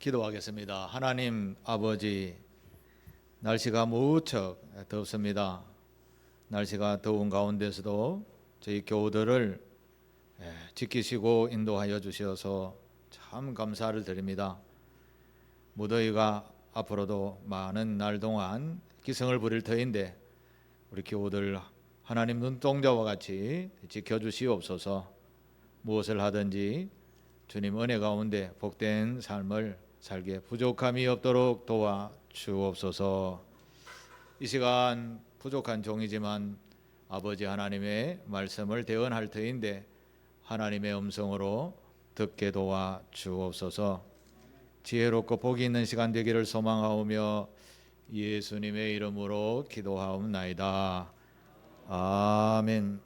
기도하겠습니다. 하나님 아버지, 날씨가 무척 덥습니다. 날씨가 더운 가운데서도 저희 교우들을 지키시고 인도하여 주셔서 참 감사를 드립니다. 무더위가 앞으로도 많은 날 동안 기승을 부릴 터인데 우리 교우들 하나님 눈동자와 같이 지켜주시옵소서. 무엇을 하든지 주님 은혜 가운데 복된 삶을 살게 부족함이 없도록 도와주옵소서. 이 시간 부족한 종이지만 아버지 하나님의 말씀을 대언할 터인데 하나님의 음성으로 듣게 도와주옵소서. 지혜롭고 복이 있는 시간 되기를 소망하오며 예수님의 이름으로 기도하옵나이다. 아멘.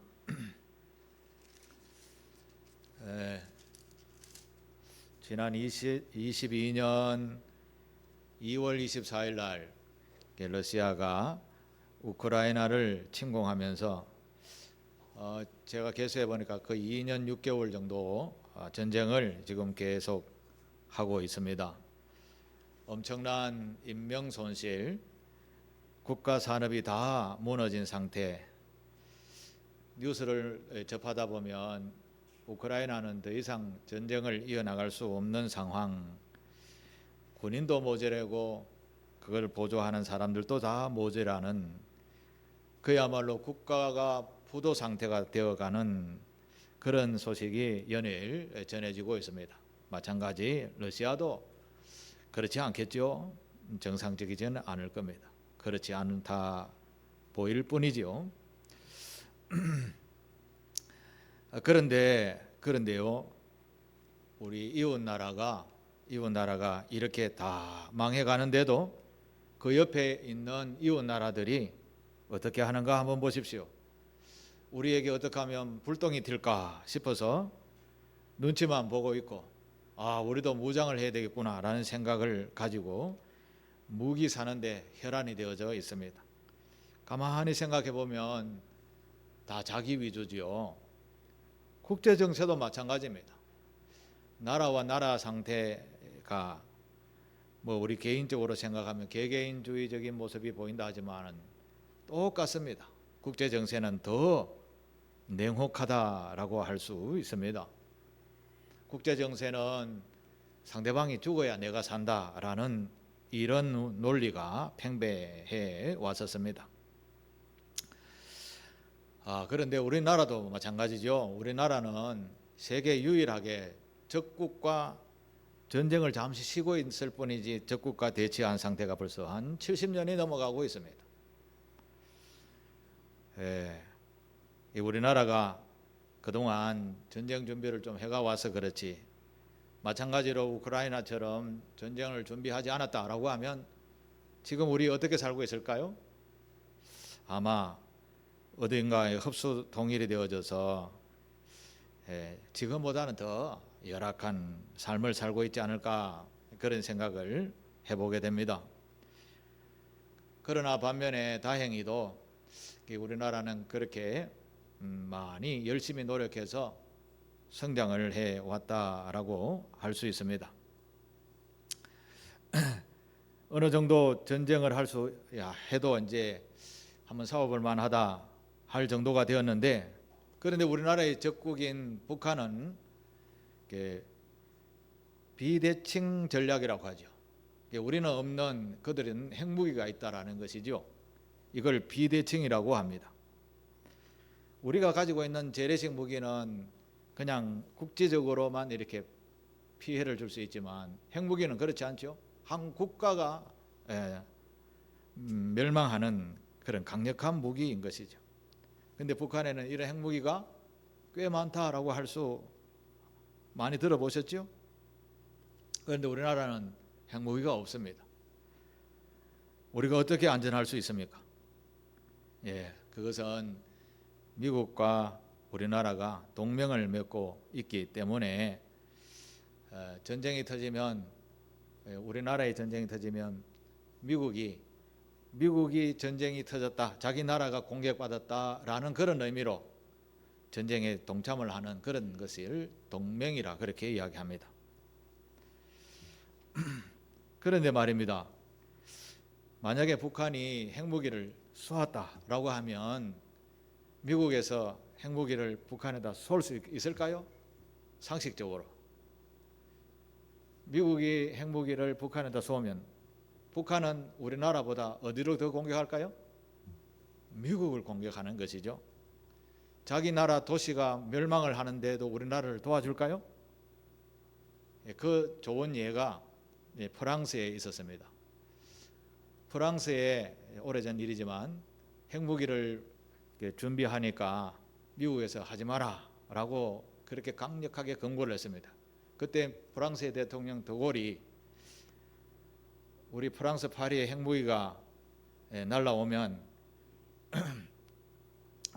지난 22년 2월 24일 날 러시아가 우크라이나를 침공하면서 제가 계수해 보니까 거의 2년 6개월 정도 전쟁을 지금 계속 하고 있습니다. 엄청난 인명 손실, 국가 산업이 다 무너진 상태. 뉴스를 접하다 보면 우크라이나는 더 이상 전쟁을 이어나갈 수 없는 상황, 군인도 모자라고 그걸 보조하는 사람들도 다 모자라는, 그야말로 국가가 부도 상태가 되어가는 그런 소식이 연일 전해지고 있습니다. 마찬가지 러시아도 그렇지 않겠죠. 정상적이지는 않을 겁니다. 그렇지 않다 보일 뿐이죠. 그런데요, 우리 이웃 나라가 이렇게 다 망해가는데도 그 옆에 있는 이웃 나라들이 어떻게 하는가 한번 보십시오. 우리에게 어떻게 하면 불똥이 튈까 싶어서 눈치만 보고 있고, 우리도 무장을 해야 되겠구나라는 생각을 가지고 무기 사는데 혈안이 되어져 있습니다. 가만히 생각해 보면 다 자기 위주지요. 국제 정세도 마찬가지입니다. 나라와 나라 상태가 우리 개인적으로 생각하면 개개인주의적인 모습이 보인다 하지만 똑같습니다. 국제 정세는 더 냉혹하다라고 할 수 있습니다. 국제 정세는 상대방이 죽어야 내가 산다라는 이런 논리가 팽배해 왔었습니다. 그런데 우리나라도 마찬가지죠. 우리나라는 세계 유일하게 적국과 전쟁을 잠시 쉬고 있을 뿐이지 적국과 대치한 상태가 벌써 한 70년이 넘어가고 있습니다. 우리나라가 그동안 전쟁 준비를 좀 해가 와서 그렇지, 마찬가지로 우크라이나처럼 전쟁을 준비하지 않았다라고 하면 지금 우리 어떻게 살고 있을까요? 아마 어딘가에 흡수 통일이 되어져서 지금보다는 더 열악한 삶을 살고 있지 않을까, 그런 생각을 해보게 됩니다. 그러나 반면에 다행히도 우리나라는 그렇게 많이 열심히 노력해서 성장을 해왔다라고 할 수 있습니다. 어느 정도 전쟁을 해도 이제 한번 싸워볼 만하다 할 정도가 되었는데, 그런데 우리나라의 적국인 북한은 비대칭 전략이라고 하죠. 우리는 없는 그들은 핵무기가 있다라는 것이죠. 이걸 비대칭이라고 합니다. 우리가 가지고 있는 재래식 무기는 그냥 국제적으로만 이렇게 피해를 줄 수 있지만 핵무기는 그렇지 않죠. 한 국가가 멸망하는 그런 강력한 무기인 것이죠. 근데 북한에는 이런 핵무기가 꽤 많다라고 많이 들어보셨죠? 그런데 우리나라는 핵무기가 없습니다. 우리가 어떻게 안전할 수 있습니까? 그것은 미국과 우리나라가 동맹을 맺고 있기 때문에 전쟁이 터지면, 우리나라의 전쟁이 터지면 미국이 전쟁이 터졌다, 자기 나라가 공격받았다라는 그런 의미로 전쟁에 동참을 하는 그런 것을 동맹이라 그렇게 이야기합니다. 그런데 말입니다. 만약에 북한이 핵무기를 쏘았다라고 하면 미국에서 핵무기를 북한에다 쏠 수 있을까요? 상식적으로. 미국이 핵무기를 북한에다 쏘면 북한은 우리나라보다 어디로 더 공격할까요? 미국을 공격하는 것이죠. 자기 나라 도시가 멸망을 하는데도 우리나라를 도와줄까요? 그 좋은 예가 프랑스에 있었습니다. 프랑스에 오래전 일이지만 핵무기를 준비하니까 미국에서 하지 마라 라고 그렇게 강력하게 경고를 했습니다. 그때 프랑스의 대통령 드골이 우리 프랑스 파리에 핵무기가 날라오면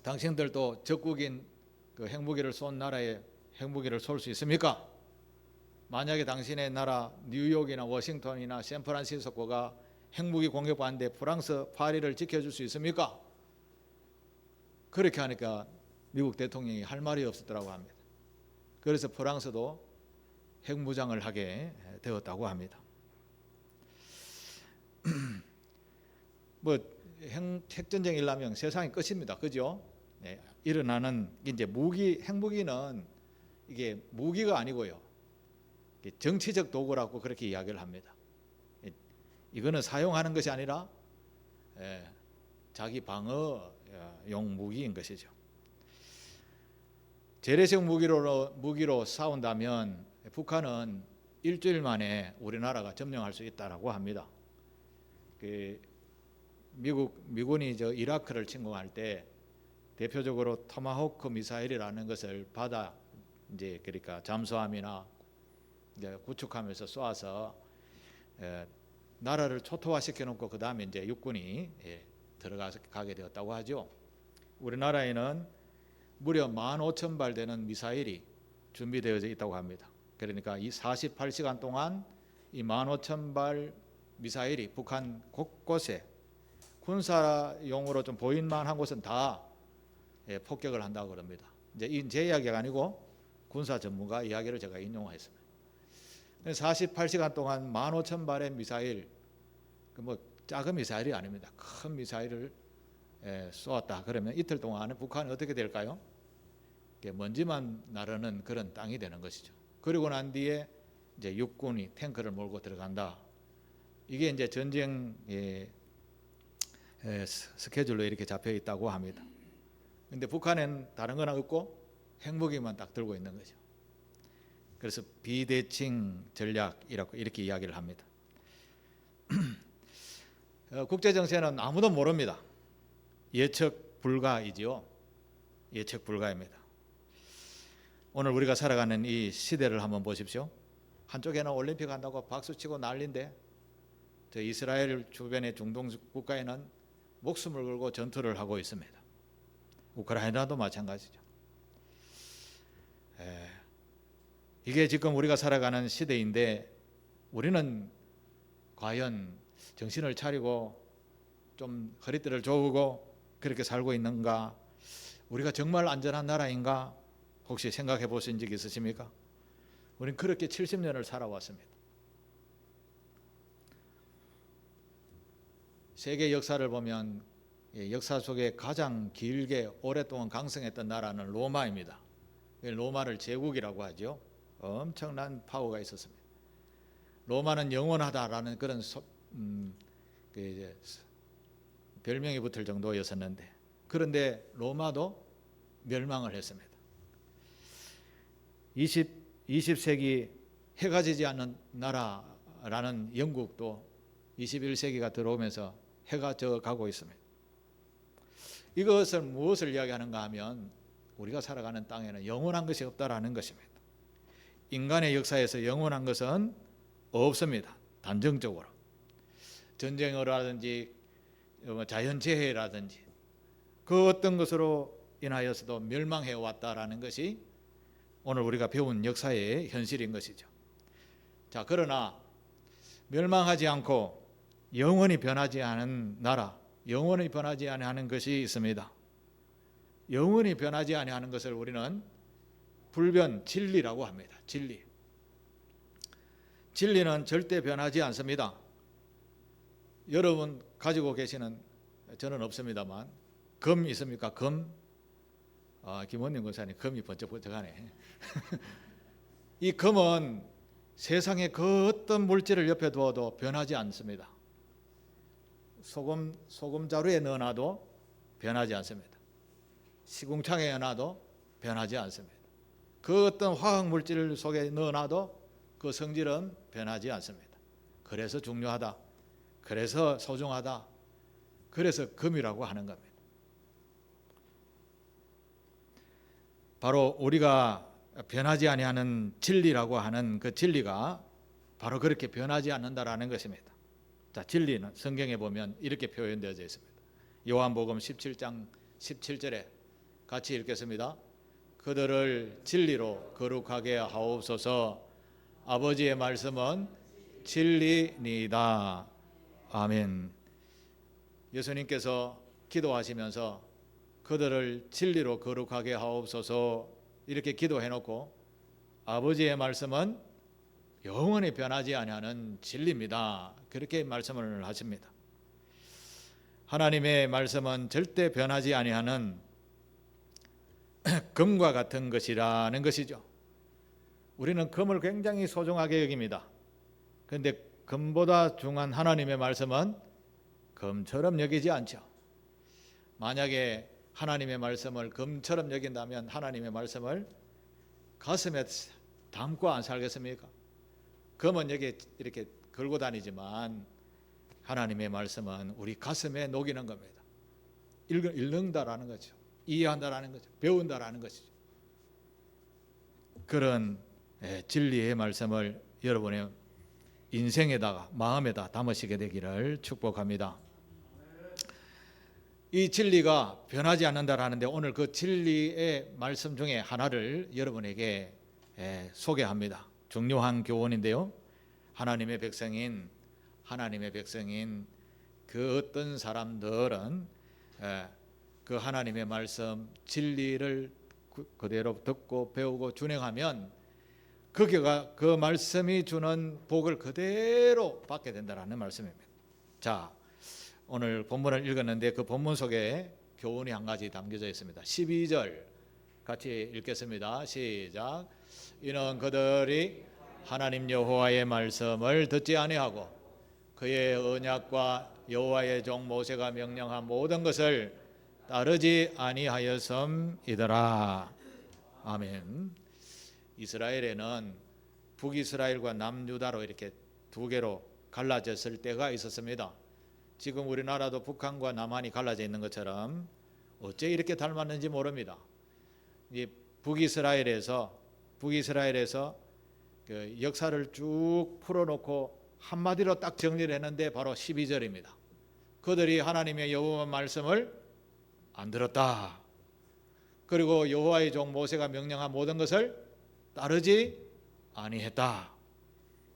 당신들도 적국인 그 핵무기를 쏜 나라에 핵무기를 쏠 수 있습니까? 만약에 당신의 나라 뉴욕이나 워싱턴이나 샌프란시스코가 핵무기 공격받는데 프랑스 파리를 지켜줄 수 있습니까? 그렇게 하니까 미국 대통령이 할 말이 없었더라고 합니다. 그래서 프랑스도 핵무장을 하게 되었다고 합니다. 뭐 핵전쟁이 일라면 세상이 끝입니다. 그죠? 네, 일어나는 이제 핵무기는 이게 무기가 아니고요. 정치적 도구라고 그렇게 이야기를 합니다. 이거는 사용하는 것이 아니라 자기 방어용 무기인 것이죠. 재래식 무기로 싸운다면 북한은 일주일 만에 우리나라가 점령할 수 있다라고 합니다. 미군이 이라크를 침공할 때 대표적으로 토마호크 미사일이라는 것을 받아 그러니까 잠수함이나 구축하면서 쏘아서 나라를 초토화시켜 놓고 그 다음에 육군이 들어가게 되었다고 하죠. 우리나라에는 무려 15,000발 되는 미사일이 준비되어 있다고 합니다. 그러니까 이 48시간 동안 이 15,000발 미사일이 북한 곳곳에 군사용으로 좀 보일만한 곳은 다 폭격을 한다고 그럽니다. 이제 제 이야기가 아니고 군사 전문가 이야기를 제가 인용했습니다. 48시간 동안 15,000발의 미사일, 뭐 작은 미사일이 아닙니다. 큰 미사일을 쏘았다. 그러면 이틀 동안은 북한이 어떻게 될까요? 먼지만 나르는 그런 땅이 되는 것이죠. 그리고 난 뒤에 이제 육군이 탱크를 몰고 들어간다. 이게 이제 전쟁 스케줄로 이렇게 잡혀 있다고 합니다. 근데 북한은 다른 건 없고 핵무기만 딱 들고 있는 거죠. 그래서 비대칭 전략이라고 이렇게 이야기를 합니다. 국제 정세는 아무도 모릅니다. 예측 불가이지요. 예측 불가입니다. 오늘 우리가 살아가는 이 시대를 한번 보십시오. 한쪽에는 올림픽 한다고 박수치고 난리인데 저 이스라엘 주변의 중동 국가에는 목숨을 걸고 전투를 하고 있습니다. 우크라이나도 마찬가지죠. 이게 지금 우리가 살아가는 시대인데 우리는 과연 정신을 차리고 좀 허리띠를 조우고 그렇게 살고 있는가? 우리가 정말 안전한 나라인가? 혹시 생각해 보신 적 있으십니까? 우리는 그렇게 70년을 살아왔습니다. 세계 역사를 보면 역사 속에 가장 길게 오랫동안 강성했던 나라는 로마입니다. 로마를 제국이라고 하죠. 엄청난 파워가 있었습니다. 로마는 영원하다라는 그런 별명이 붙을 정도였었는데 그런데 로마도 멸망을 했습니다. 20세기 해가 지지 않는 나라라는 영국도 21세기가 들어오면서 해가 져가고 있습니다. 이것을 무엇을 이야기하는가 하면 우리가 살아가는 땅에는 영원한 것이 없다라는 것입니다. 인간의 역사에서 영원한 것은 없습니다. 단정적으로. 전쟁이라든지 자연재해라든지 그 어떤 것으로 인하여서도 멸망해 왔다라는 것이 오늘 우리가 배운 역사의 현실인 것이죠. 자, 그러나 멸망하지 않고 영원히 변하지 않은 나라, 영원히 변하지 아니하는 것이 있습니다. 영원히 변하지 아니하는 것을 우리는 불변, 진리라고 합니다. 진리는 절대 변하지 않습니다. 여러분 가지고 계시는, 저는 없습니다만, 금 있습니까? 금? 김원님 권사님 금이 번쩍번쩍하네. 이 금은 세상에 그 어떤 물질을 옆에 두어도 변하지 않습니다. 소금 자루에 넣어놔도 변하지 않습니다. 시궁창에 넣어놔도 변하지 않습니다. 그 어떤 화학 물질 속에 넣어놔도 그 성질은 변하지 않습니다. 그래서 중요하다, 그래서 소중하다, 그래서 금이라고 하는 겁니다. 바로 우리가 변하지 아니하는 진리라고 하는 그 진리가 바로 그렇게 변하지 않는다라는 것입니다. 자, 진리는 성경에 보면 이렇게 표현되어 있습니다. 요한복음 17장 17절에 같이 읽겠습니다. 그들을 진리로 거룩하게 하옵소서. 아버지의 말씀은 진리니이다. 아멘. 예수님께서 기도하시면서 그들을 진리로 거룩하게 하옵소서 이렇게 기도해놓고 아버지의 말씀은 영원히 변하지 아니하는 진리입니다. 그렇게 말씀을 하십니다. 하나님의 말씀은 절대 변하지 아니하는 금과 같은 것이라는 것이죠. 우리는 금을 굉장히 소중하게 여깁니다. 그런데 금보다 중요한 하나님의 말씀은 금처럼 여기지 않죠. 만약에 하나님의 말씀을 금처럼 여긴다면 하나님의 말씀을 가슴에 담고 안 살겠습니까? 금은 여기 이렇게 걸고 다니지만 하나님의 말씀은 우리 가슴에 녹이는 겁니다. 읽는다라는 거죠. 이해한다라는 거죠. 배운다라는 것이죠. 그런 진리의 말씀을 여러분의 인생에다가 마음에다 담으시게 되기를 축복합니다. 이 진리가 변하지 않는다라는데 오늘 그 진리의 말씀 중에 하나를 여러분에게 소개합니다. 중요한 교훈인데요. 하나님의 백성인 그 어떤 사람들은 그 하나님의 말씀 진리를 그대로 듣고 배우고 준행하면 그 말씀이 주는 복을 그대로 받게 된다는 말씀입니다. 자, 오늘 본문을 읽었는데 그 본문 속에 교훈이 한 가지 담겨져 있습니다. 12절 같이 읽겠습니다. 시작. 이는 그들이 하나님 여호와의 말씀을 듣지 아니하고 그의 언약과 여호와의 종 모세가 명령한 모든 것을 따르지 아니하였음이더라. 아멘. 이스라엘에는 북이스라엘과 남유다로 이렇게 두 개로 갈라졌을 때가 있었습니다. 지금 우리나라도 북한과 남한이 갈라져 있는 것처럼 어째 이렇게 닮았는지 모릅니다. 이 북이스라엘에서 그 역사를 쭉 풀어놓고 한마디로 딱 정리를 했는데 바로 12절입니다. 그들이 하나님의 여호와 말씀을 안 들었다. 그리고 여호와의 종 모세가 명령한 모든 것을 따르지 아니했다.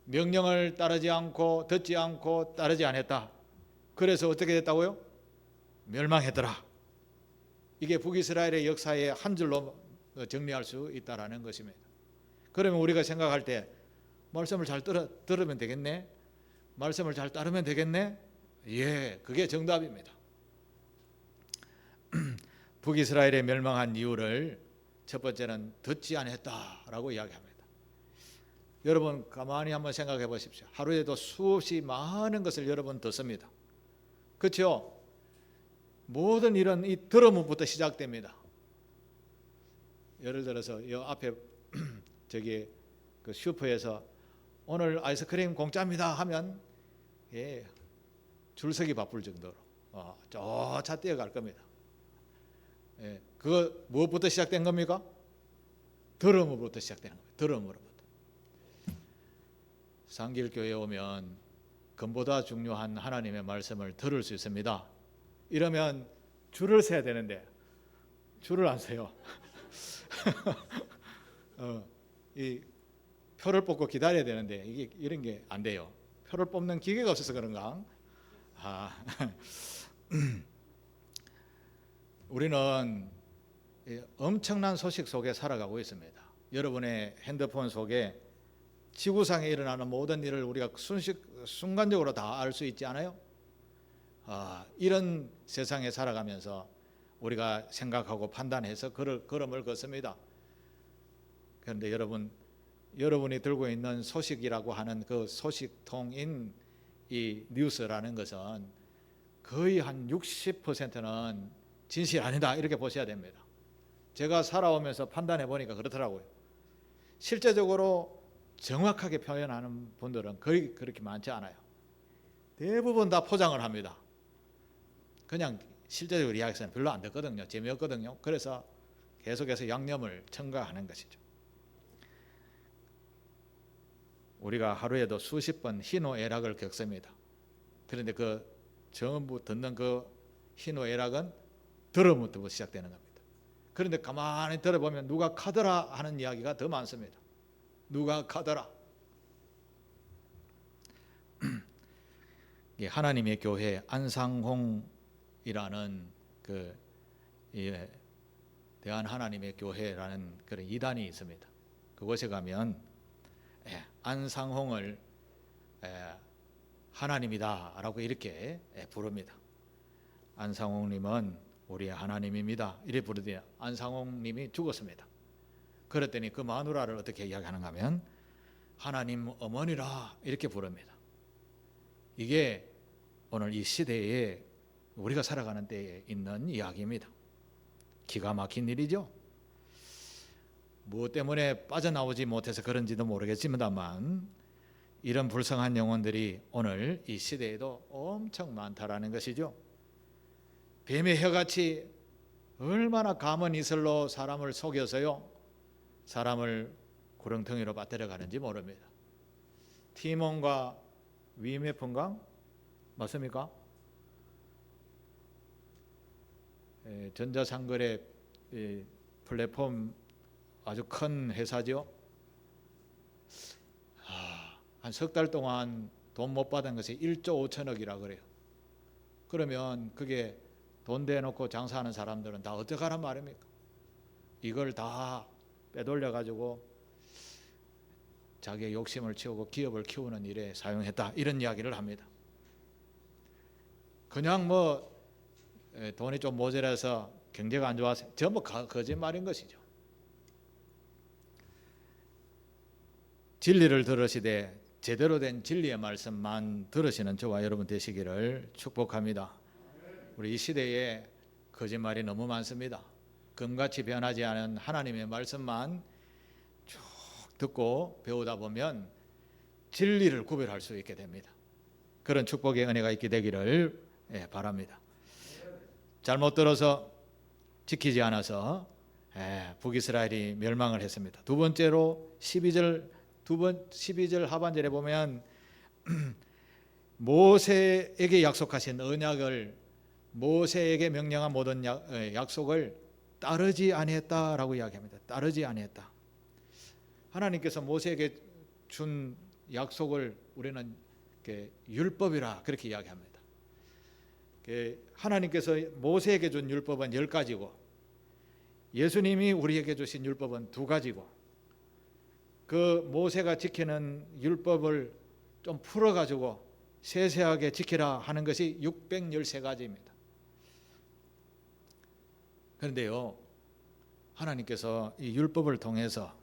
명령을 따르지 않고 듣지 않고 따르지 않았다. 그래서 어떻게 됐다고요? 멸망했더라. 이게 북이스라엘의 역사의 한 줄로 정리할 수 있다라는 것입니다. 그러면 우리가 생각할 때 말씀을 잘 들으면 되겠네? 말씀을 잘 따르면 되겠네? 예, 그게 정답입니다. 북이스라엘의 멸망한 이유를 첫 번째는 듣지 않았다라고 이야기합니다. 여러분 가만히 한번 생각해 보십시오. 하루에도 수없이 많은 것을 여러분 듣습니다. 그렇죠? 모든 일은 이 들음부터 시작됩니다. 예를 들어서 이 앞에 저기 그 슈퍼에서 오늘 아이스크림 공짜입니다 하면 줄서기 바쁠 정도로 쫓아 뛰어갈 겁니다. 그거 무엇부터 시작된 겁니까? 들음으로부터 시작되는 거예요. 들음으로부터. 상길교회에 오면 금보다 중요한 하나님의 말씀을 들을 수 있습니다. 이러면 줄을 서야 되는데 줄을 안 서요. 이 표를 뽑고 기다려야 되는데 이게 이런 게 안 돼요. 표를 뽑는 기계가 없어서 그런가? 우리는 엄청난 소식 속에 살아가고 있습니다. 여러분의 핸드폰 속에 지구상에 일어나는 모든 일을 우리가 순간적으로 다 알 수 있지 않아요? 이런 세상에 살아가면서 우리가 생각하고 판단해서 걸음을 걷습니다. 그런데 여러분이 들고 있는 소식이라고 하는 그 소식통인 이 뉴스라는 것은 거의 한 60%는 진실 아니다 이렇게 보셔야 됩니다. 제가 살아오면서 판단해 보니까 그렇더라고요. 실제적으로 정확하게 표현하는 분들은 거의 그렇게 많지 않아요. 대부분 다 포장을 합니다. 그냥 실제적으로 이야기해서는 별로 안 듣거든요. 재미없거든요. 그래서 계속해서 양념을 첨가하는 것이죠. 우리가 하루에도 수십 번 희노애락을 겪습니다. 그런데 그 전부 듣는 그 희노애락은 들음부터 시작되는 겁니다. 그런데 가만히 들어보면 누가 카더라 하는 이야기가 더 많습니다. 누가 카더라. 하나님의 교회 안상홍이라는 그 대한 하나님의 교회라는 그런 이단이 있습니다. 그곳에 가면 안상홍을 하나님이다라고 이렇게 부릅니다. 안상홍님은 우리의 하나님입니다. 이래 부르더니 안상홍님이 죽었습니다. 그랬더니 그 마누라를 어떻게 이야기하는가 하면 하나님 어머니라 이렇게 부릅니다. 이게 오늘 이 시대에 우리가 살아가는 때에 있는 이야기입니다. 기가 막힌 일이죠. 무엇 때문에 빠져나오지 못해서 그런지도 모르겠지만 이런 불쌍한 영혼들이 오늘 이 시대에도 엄청 많다라는 것이죠. 뱀의 혀같이 얼마나 감은 이슬로 사람을 속여서요 사람을 구렁텅이로 빠뜨려 가는지 모릅니다. 티몬과 위메펀강 맞습니까? 전자상거래 플랫폼 아주 큰 회사죠. 한 석 달 동안 돈 못 받은 것이 1조 5천억이라 그래요. 그러면 그게 돈 대놓고 장사하는 사람들은 다 어떡하란 말입니까? 이걸 다 빼돌려 가지고 자기의 욕심을 채우고 기업을 키우는 일에 사용했다 이런 이야기를 합니다. 그냥 돈이 좀 모자라서 경제가 안 좋아서 전부 거짓말인 것이죠. 진리를 들으시되 제대로 된 진리의 말씀만 들으시는 저와 여러분 되시기를 축복합니다. 우리 이 시대에 거짓말이 너무 많습니다. 금같이 변하지 않은 하나님의 말씀만 쭉 듣고 배우다 보면 진리를 구별할 수 있게 됩니다. 그런 축복의 은혜가 있게 되기를 바랍니다. 잘못 들어서 지키지 않아서 북이스라엘이 멸망을 했습니다. 두 번째로 12절 하반절에 보면 모세에게 약속하신 언약을 모세에게 명령한 모든 약속을 따르지 아니했다라고 이야기합니다. 따르지 아니했다. 하나님께서 모세에게 준 약속을 우리는 율법이라 그렇게 이야기합니다. 하나님께서 모세에게 준 율법은 10가지고 예수님이 우리에게 주신 율법은 2가지고 그 모세가 지키는 율법을 좀 풀어가지고 세세하게 지키라 하는 것이 613가지입니다. 그런데요, 하나님께서 이 율법을 통해서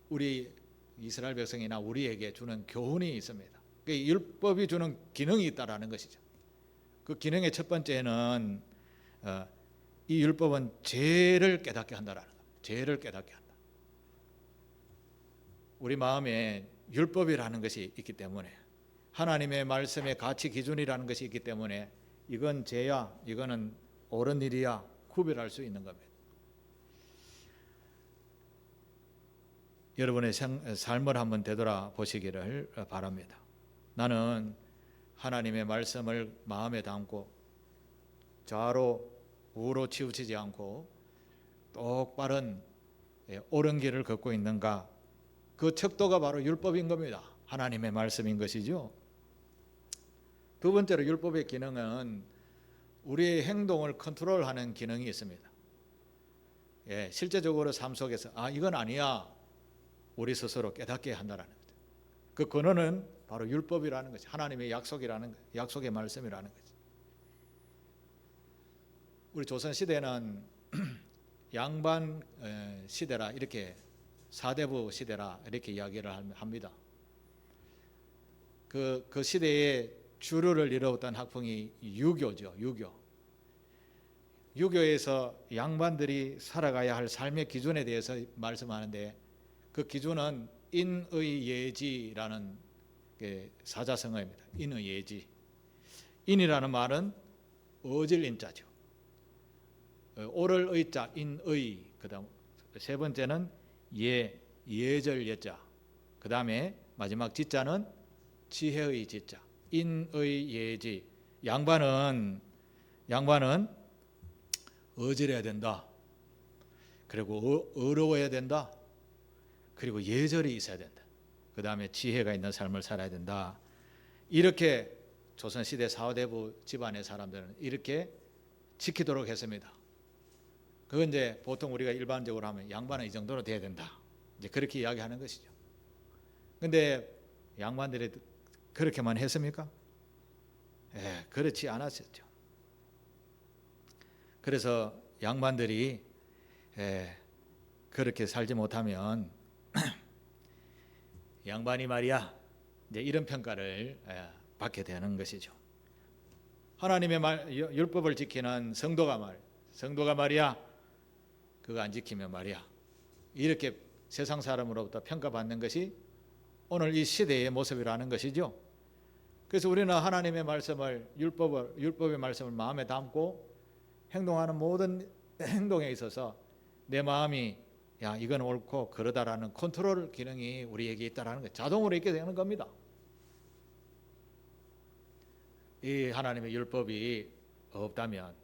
우리 이스라엘 백성이나 우리에게 주는 교훈이 있습니다. 그 율법이 주는 기능이 있다라는 것이죠. 그 기능의 첫 번째는 이 율법은 죄를 깨닫게 한다라는 겁니다. 죄를 깨닫게 한다. 우리 마음에 율법이라는 것이 있기 때문에 하나님의 말씀의 가치 기준이라는 것이 있기 때문에 이건 죄야, 이거는 옳은 일이야 구별할 수 있는 겁니다. 여러분의 삶을 한번 되돌아보시기를 바랍니다. 나는 하나님의 말씀을 마음에 담고 좌로 우로 치우치지 않고 똑바른 옳은 길을 걷고 있는가? 그 척도가 바로 율법인 겁니다. 하나님의 말씀인 것이죠. 두 번째로 율법의 기능은 우리의 행동을 컨트롤하는 기능이 있습니다. 실제적으로 삶 속에서 이건 아니야 우리 스스로 깨닫게 한다라는 거죠. 그 근원은 바로 율법이라는 것이, 하나님의 약속이라는 것, 약속의 말씀이라는 것이. 우리 조선 시대는 양반 시대라, 이렇게 사대부 시대라 이렇게 이야기를 합니다. 그 시대에 주류를 이루었던 학풍이 유교죠. 유교에서 양반들이 살아가야 할 삶의 기준에 대해서 말씀하는데, 그 기준은 인의예지라는 사자성어입니다. 인의예지. 인이라는 말은 어질 인자죠. 오를 의자, 인의. 그다음 세 번째는 예절 예자. 그다음에 마지막 지자는 지혜의 지자. 인의예지. 양반은 어질해야 된다. 그리고 어려워야 된다. 그리고 예절이 있어야 된다. 그 다음에 지혜가 있는 삶을 살아야 된다. 이렇게 조선시대 사대부 집안의 사람들은 이렇게 지키도록 했습니다. 그건 이제 보통 우리가 일반적으로 하면 양반은 이 정도로 돼야 된다, 이제 그렇게 이야기하는 것이죠. 근데 양반들이 그렇게만 했습니까? 그렇지 않았었죠. 그래서 양반들이 그렇게 살지 못하면 양반이 말이야, 이제 이런 평가를 받게 되는 것이죠. 하나님의 율법을 지키는 성도가 말이야, 그거 안 지키면 말이야, 이렇게 세상 사람으로부터 평가받는 것이 오늘 이 시대의 모습이라는 것이죠. 그래서 우리는 하나님의 말씀을, 율법의 말씀을 마음에 담고 행동하는 모든 행동에 있어서 내 마음이 야, 이건 옳고 그러다라는 컨트롤 기능이 우리에게 있다라는 것, 자동으로 있게 되는 겁니다. 이 하나님의 율법이 없다면,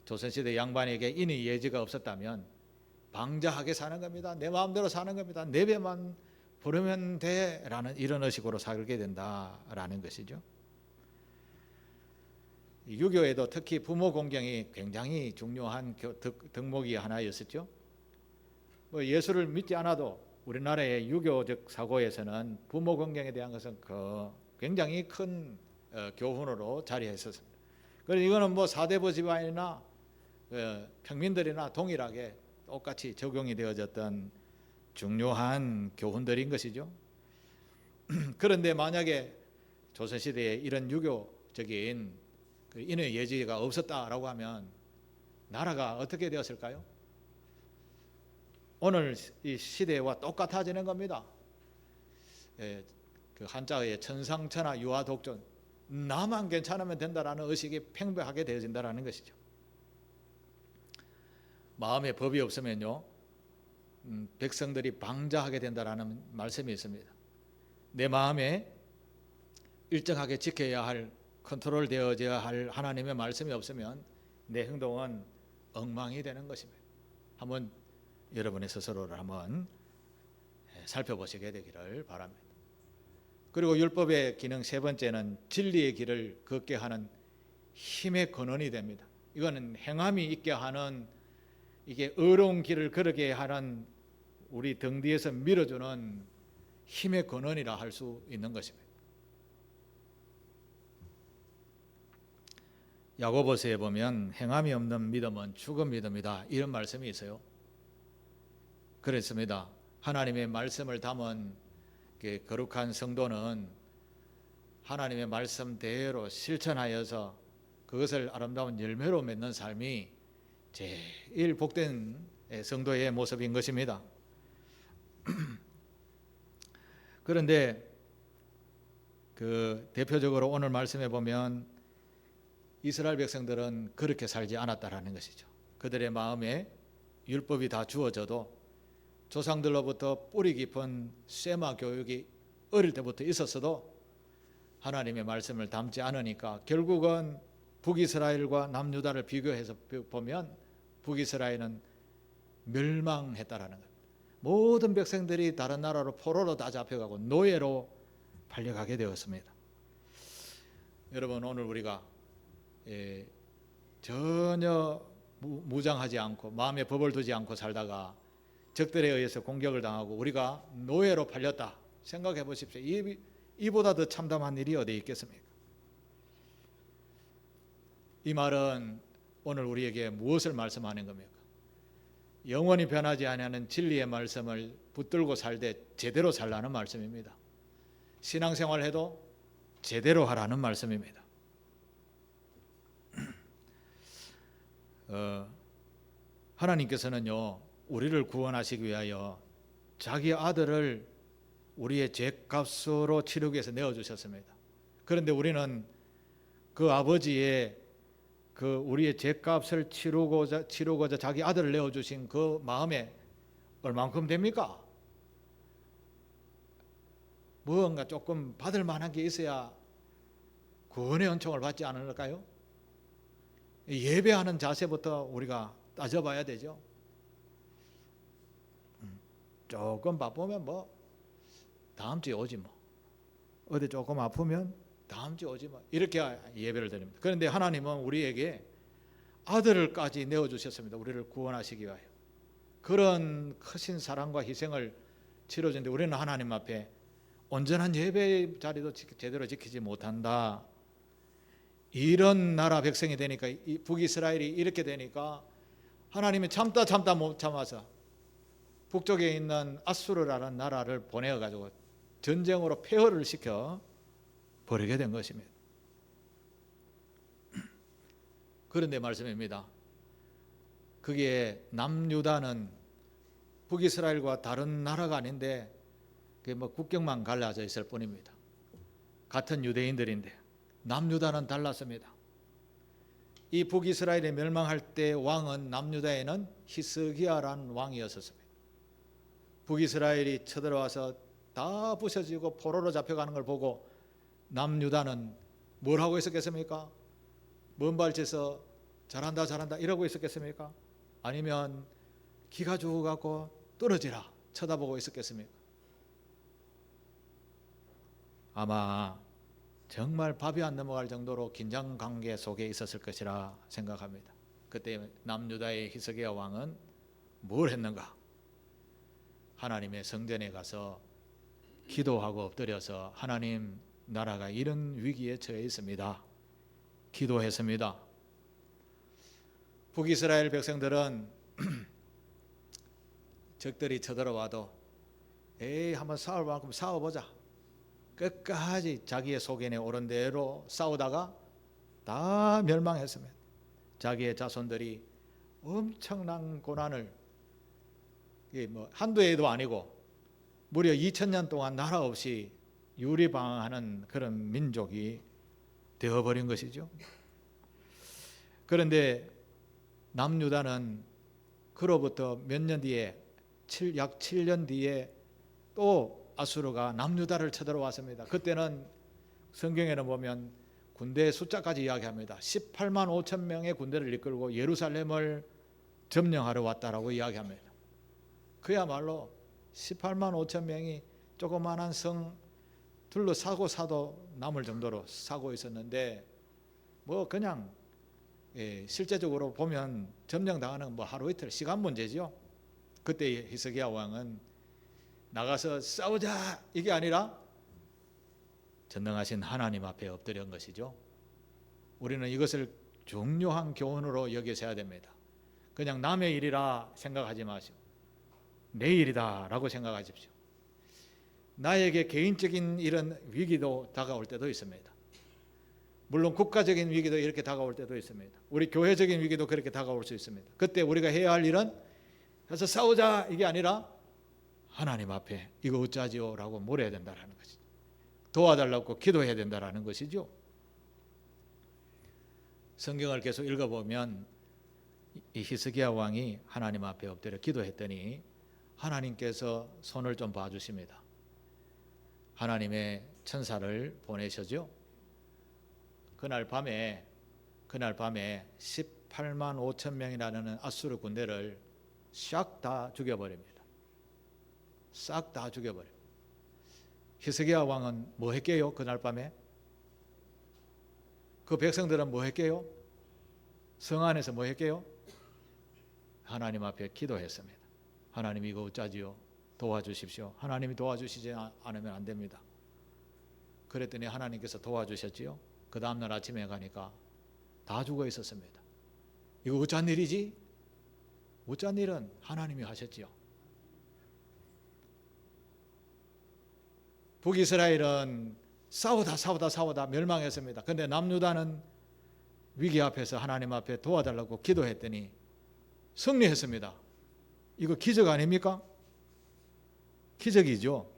조선시대 양반에게 인의 예지가 없었다면 방자하게 사는 겁니다. 내 마음대로 사는 겁니다. 내 배만 부르면 돼라는 이런 의식으로 살게 된다라는 것이죠. 유교에도 특히 부모 공경이 굉장히 중요한 덕목이 하나였었죠. 예수를 믿지 않아도 우리나라의 유교적 사고에서는 부모 공경에 대한 것은 굉장히 큰 교훈으로 자리했었습니다. 그래서 이거는 사대부 집안이나 평민들이나 동일하게 똑같이 적용이 되어졌던 중요한 교훈들인 것이죠. 그런데 만약에 조선시대에 이런 유교적인 인의 예지가 없었다라고 하면 나라가 어떻게 되었을까요? 오늘 이 시대와 똑같아지는 겁니다. 그 한자의 천상천하 유아독존, 나만 괜찮으면 된다라는 의식이 팽배하게 되어진다라는 것이죠. 마음에 법이 없으면요, 백성들이 방자하게 된다라는 말씀이 있습니다. 내 마음에 일정하게 지켜야 할, 컨트롤 되어져야 할 하나님의 말씀이 없으면 내 행동은 엉망이 되는 것입니다. 한번 여러분의 스스로를 한번 살펴보시게 되기를 바랍니다. 그리고 율법의 기능 세 번째는 진리의 길을 걷게 하는 힘의 근원이 됩니다. 이거는 행함이 있게 하는, 이게 어려운 길을 걸게 하는, 우리 등 뒤에서 밀어주는 힘의 근원이라 할 수 있는 것입니다. 야고보서에 보면 행함이 없는 믿음은 죽은 믿음이다, 이런 말씀이 있어요. 그렇습니다. 하나님의 말씀을 담은 거룩한 성도는 하나님의 말씀대로 실천하여서 그것을 아름다운 열매로 맺는 삶이 제일 복된 성도의 모습인 것입니다. 그런데 대표적으로 오늘 말씀에 보면 이스라엘 백성들은 그렇게 살지 않았다라는 것이죠. 그들의 마음에 율법이 다 주어져도 조상들로부터 뿌리 깊은 쇠마 교육이 어릴 때부터 있었어도 하나님의 말씀을 담지 않으니까 결국은 북이스라엘과 남유다를 비교해서 보면 북이스라엘은 멸망했다라는 겁니다. 모든 백성들이 다른 나라로 포로로 다 잡혀가고 노예로 팔려가게 되었습니다. 여러분, 오늘 우리가 전혀 무장하지 않고 마음에 법을 두지 않고 살다가 적들에 의해서 공격을 당하고 우리가 노예로 팔렸다, 생각해 보십시오. 이보다 더 참담한 일이 어디 있겠습니까? 이 말은 오늘 우리에게 무엇을 말씀하는 겁니까? 영원히 변하지 아니하는 진리의 말씀을 붙들고 살되 제대로 살라는 말씀입니다. 신앙생활 해도 제대로 하라는 말씀입니다. 하나님께서는요, 우리를 구원하시기 위하여 자기 아들을 우리의 죄값으로 치르기 위해서 내어주셨습니다. 그런데 우리는 그 아버지의 그 우리의 죄값을 치르고자 자기 아들을 내어주신 그 마음에 얼만큼 됩니까? 무언가 조금 받을 만한 게 있어야 구원의 은총을 받지 않을까요? 예배하는 자세부터 우리가 따져봐야 되죠. 조금 바쁘면 뭐 다음 주에 오지 뭐, 어디 조금 아프면 다음 주에 오지 뭐, 이렇게 예배를 드립니다. 그런데 하나님은 우리에게 아들을까지 내어주셨습니다. 우리를 구원하시기 위하여. 그런 크신 사랑과 희생을 치러주는데 우리는 하나님 앞에 온전한 예배 자리도 제대로 지키지 못한다. 이런 나라 백성이 되니까, 북이스라엘이 이렇게 되니까 하나님이 참다 못 참아서 북쪽에 있는 아수르라는 나라를 보내어 가지고 전쟁으로 폐허를 시켜 버리게 된 것입니다. 그런데 말씀입니다. 그게 남유다는 북이스라엘과 다른 나라가 아닌데 그게 뭐 국경만 갈라져 있을 뿐입니다. 같은 유대인들인데 남유다는 달랐습니다. 이 북이스라엘이 멸망할 때 왕은 남유다에는 히스기야라는 왕이었습니다. 북이스라엘이 쳐들어와서 다 부셔지고 포로로 잡혀가는 걸 보고 남유다는 뭘 하고 있었겠습니까? 먼발치서 잘한다 이러고 있었겠습니까? 아니면 기가 죽어갖고 떨어지라 쳐다보고 있었겠습니까? 아마 정말 밥이 안 넘어갈 정도로 긴장관계 속에 있었을 것이라 생각합니다. 그때 남유다의 히스기야 왕은 뭘 했는가? 하나님의 성전에 가서 기도하고 엎드려서 하나님, 나라가 이런 위기에 처해 있습니다. 기도했습니다. 북이스라엘 백성들은 적들이 쳐들어와도 한번 싸울 만큼 싸워보자. 끝까지 자기의 소견에 오른 대로 싸우다가 다 멸망했습니다. 자기의 자손들이 엄청난 고난을, 뭐 한두 해도 아니고 무려 2000년 동안 나라 없이 유리방황하는 그런 민족이 되어버린 것이죠. 그런데 남유다는 그로부터 몇 년 뒤에, 약 7년 뒤에 또 아수르가 남유다를 쳐들어왔습니다. 그때는 성경에는 보면 군대 숫자까지 이야기합니다. 18만 5천 명의 군대를 이끌고 예루살렘을 점령하러 왔다라고 이야기합니다. 그야말로 18만 5천 명이 조그마한 성 둘러싸고 사도 남을 정도로 사고 있었는데, 뭐 그냥 실제적으로 보면 점령당하는 뭐 하루 이틀 시간 문제죠. 그때 히스기야 왕은 나가서 싸우자 이게 아니라 전능하신 하나님 앞에 엎드린 것이죠. 우리는 이것을 중요한 교훈으로 여기셔야 됩니다. 그냥 남의 일이라 생각하지 마시고 내 일이다 라고 생각하십시오. 나에게 개인적인 이런 위기도 다가올 때도 있습니다. 물론 국가적인 위기도 이렇게 다가올 때도 있습니다. 우리 교회적인 위기도 그렇게 다가올 수 있습니다. 그때 우리가 해야 할 일은 가서 싸우자 이게 아니라 하나님 앞에 이거 어쩌지요 라고 물어야 된다는 것이죠. 도와달라고 기도해야 된다는 것이죠. 성경을 계속 읽어보면 이 히스기야 왕이 하나님 앞에 엎드려 기도했더니 하나님께서 손을 좀 봐주십니다. 하나님의 천사를 보내셔죠. 그날 밤에 18만 5천 명이라는 아수르 군대를 싹 다 죽여버립니다. 싹 다 죽여버려요. 히스기야 왕은 뭐 했게요? 그날 밤에 그 백성들은 뭐 했게요? 성 안에서 뭐 했게요? 하나님 앞에 기도했습니다. 하나님 이거 어쩌지요? 도와주십시오. 하나님이 도와주시지 않으면 안 됩니다. 그랬더니 하나님께서 도와주셨지요. 그 다음날 아침에 가니까 다 죽어 있었습니다. 이거 어쩐 일이지? 어쩐 일은 하나님이 하셨지요. 북이스라엘은 싸우다 멸망했습니다. 그런데 남유다는 위기 앞에서 하나님 앞에 도와달라고 기도했더니 승리했습니다. 이거 기적 아닙니까? 기적이죠.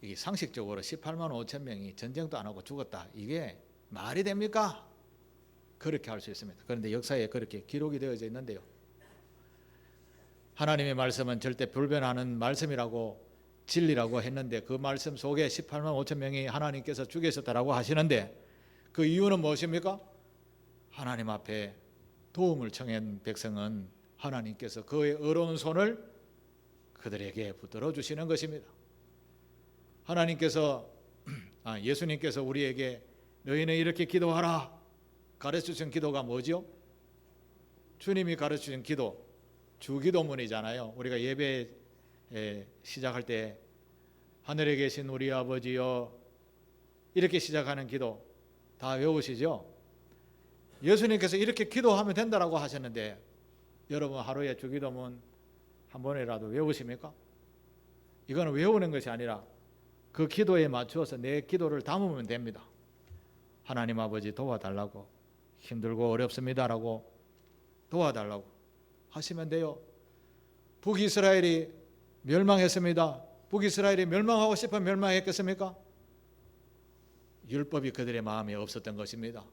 이게 상식적으로 18만 5천 명이 전쟁도 안 하고 죽었다. 이게 말이 됩니까? 그렇게 할 수 있습니다. 그런데 역사에 그렇게 기록이 되어져 있는데요. 하나님의 말씀은 절대 불변하는 말씀이라고 진리라고 했는데 그 말씀 속에 18만 5천 명이 하나님께서 죽이셨다라고 하시는데 그 이유는 무엇입니까? 하나님 앞에 도움을 청한 백성은 하나님께서 그의 의로운 손을 그들에게 붙들어 주시는 것입니다. 하나님께서 예수님께서 우리에게 너희는 이렇게 기도하라 가르쳐주신 기도가 뭐죠? 주님이 가르쳐준 기도, 주기도문이잖아요. 우리가 예배 시작할 때 하늘에 계신 우리 아버지여 이렇게 시작하는 기도 다 외우시죠? 예수님께서 이렇게 기도하면 된다라고 하셨는데 여러분 하루에 주기도문 한 번이라도 외우십니까? 이거는 외우는 것이 아니라 그 기도에 맞추어서 내 기도를 담으면 됩니다. 하나님 아버지 도와달라고, 힘들고 어렵습니다라고 도와달라고 하시면 돼요. 북이스라엘이 멸망했습니다. 북이스라엘이 멸망하고 싶어 멸망했겠습니까? 율법이 그들의 마음에 없었던 것입니다.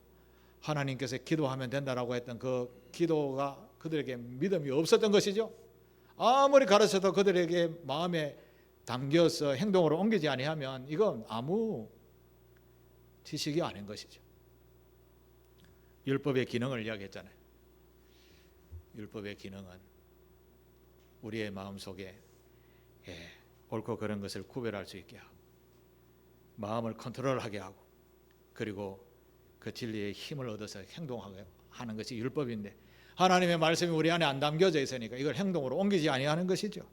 하나님께서 기도하면 된다라고 했던 그 기도가 그들에게 믿음이 없었던 것이죠. 아무리 가르쳐도 그들에게 마음에 담겨서 행동으로 옮기지 아니하면 이건 아무 지식이 아닌 것이죠. 율법의 기능을 이야기했잖아요. 율법의 기능은 우리의 마음속에 옳고 그런 것을 구별할 수 있게 하고 마음을 컨트롤하게 하고 그리고 그 진리의 힘을 얻어서 행동하게 하는 것이 율법인데 하나님의 말씀이 우리 안에 안 담겨져 있으니까 이걸 행동으로 옮기지 아니하는 것이죠.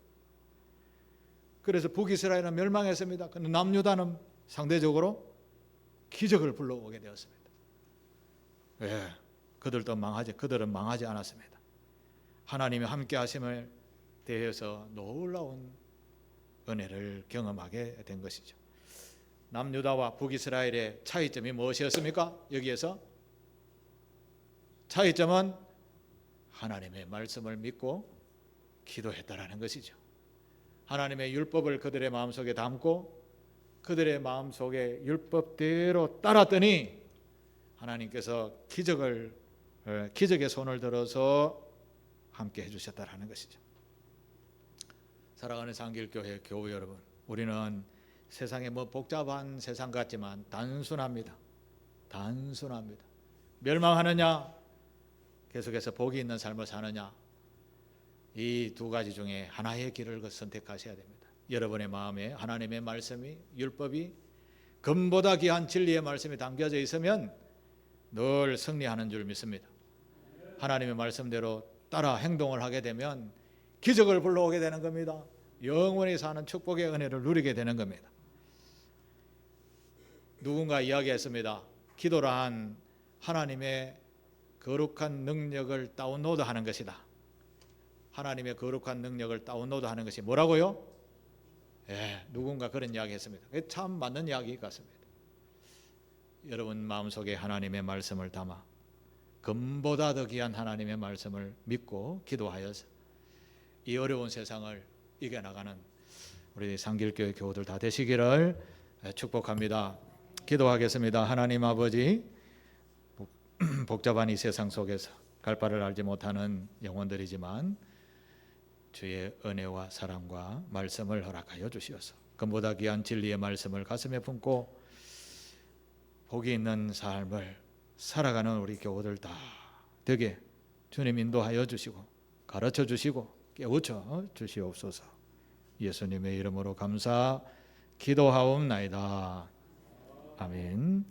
그래서 북이스라엘은 멸망했습니다. 그런데 남유다는 상대적으로 기적을 불러오게 되었습니다. 그들은 망하지 않았습니다. 하나님의 함께 하심을 대해서 놀라운 은혜를 경험하게 된 것이죠. 남유다와 북이스라엘의 차이점이 무엇이었습니까? 여기에서 차이점은 하나님의 말씀을 믿고 기도했다라는 것이죠. 하나님의 율법을 그들의 마음속에 담고 그들의 마음속에 율법대로 따랐더니 하나님께서 기적의 손을 들어서 함께 해주셨다라는 것이죠. 사랑하는 상길교회 교우 여러분, 우리는 세상에 복잡한 세상 같지만 단순합니다. 멸망하느냐 계속해서 복이 있는 삶을 사느냐, 이 두 가지 중에 하나의 길을 선택하셔야 됩니다. 여러분의 마음에 하나님의 말씀이, 율법이, 금보다 귀한 진리의 말씀이 담겨져 있으면 늘 승리하는 줄 믿습니다. 하나님의 말씀대로 따라 행동을 하게 되면 기적을 불러오게 되는 겁니다. 영원히 사는 축복의 은혜를 누리게 되는 겁니다. 누군가 이야기했습니다. 기도란 하나님의 거룩한 능력을 다운로드하는 것이다. 하나님의 거룩한 능력을 다운로드하는 것이 뭐라고요? 누군가 그런 이야기했습니다. 참 맞는 이야기 같습니다. 여러분 마음속에 하나님의 말씀을 담아 금보다 더 귀한 하나님의 말씀을 믿고 기도하여서 이 어려운 세상을 이겨나가는 우리 상길교회 교우들 다 되시기를 축복합니다. 기도하겠습니다. 하나님 아버지, 복잡한 이 세상 속에서 갈 바를 알지 못하는 영혼들이지만 주의 은혜와 사랑과 말씀을 허락하여 주시옵소서. 금보다 귀한 진리의 말씀을 가슴에 품고 복이 있는 삶을 살아가는 우리 교우들 다 되게 주님 인도하여 주시고 가르쳐 주시고 깨우쳐 주시옵소서. 예수님의 이름으로 감사 기도하옵나이다. 아멘.